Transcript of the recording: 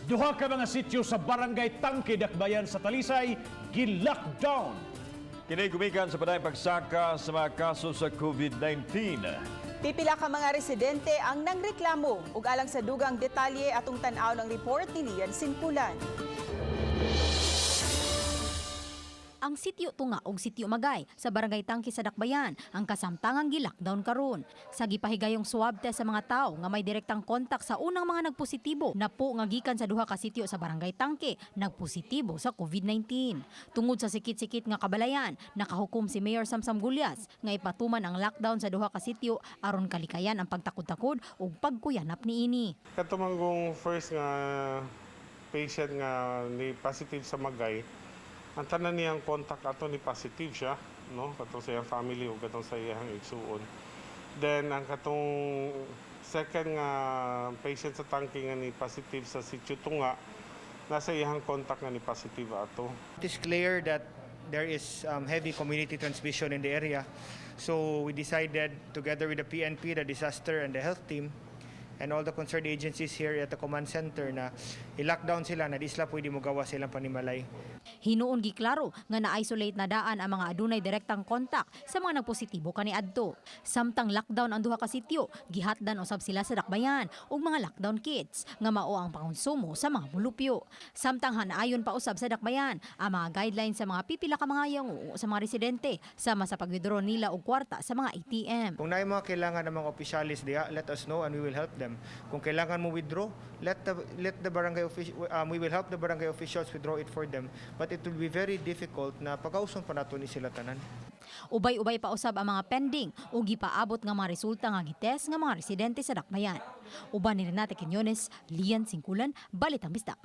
Duha ka mga sitio sa Barangay Tangke, Dakbayan sa Talisay, gi-lockdown. Kini gumikan sa padayong pagsaka sa mga kaso sa COVID-19. Pipila ka mga residente ang nangreklamo ug alang sa dugang detalye atong tan-aw ng report ni Lian Sinpulan. Ang Sitio Tunga ug Sitio Magay sa Barangay Tangke sa Dakbayan ang kasamtangang gi-lockdown karon. Sa gipahigayong swab test sa mga tawo nga may direktang kontak sa unang mga nagpositibo, napo nga gikan sa duha ka sitio sa Barangay Tangke nagpositibo sa COVID-19. Tungod sa sikit-sikit nga kabalayan, nakahukom si Mayor Samsam Gulyas nga ipatuman ang lockdown sa duha ka sitio aron kalikayan ang pagtakod-takod ug pagkuyanap niini. Katumanggong first nga patient nga ni positive sa Magay, ang tanan niyang contact ato ni positive siya, no? Katong sa iyang family o katong sa iyang igsuon. Then ang katong second nga patient sa Tangke nga ni positive sa Sitio Tunga, nasa iyang contact nga ni positive ato. It is clear that there is heavy community transmission in the area. So we decided together with the PNP, the disaster and the health team, and all the concerned agencies here at the command center na i-lockdown sila na di sila pwede mo gawa silang panimalay. Hinuon giklaro nga na-isolate na daan ang mga adunay direktang kontak sa mga nagpositibo kaniadto. Samtang lockdown ang duha ka sitio, gihatdan usab sila sa Dakbayan ug mga lockdown kits nga mao ang pangonsumo sa mga mulupyo. Samtang hanayon pa usab sa Dakbayan ang mga guidelines sa mga pipila ka mga yango sa mga residente sama sa pag-withdraw nila og kwarta sa mga ATM. Kung naay mga kailangan ng mga opisyalis diha, let us know and we will help them. Kung kailangan mo withdraw, let the barangay we will help the barangay officials withdraw it for them. But it will be very difficult na pagkauson pa nato ni sila tanan. Ubay-ubay pa usab ang mga pending o gipaabot nga mga resulta nga gites nga mga residente sa Dakbayan. Uban ni Renate Quiñones, Lian Sinpulan, Balitang Bisdak.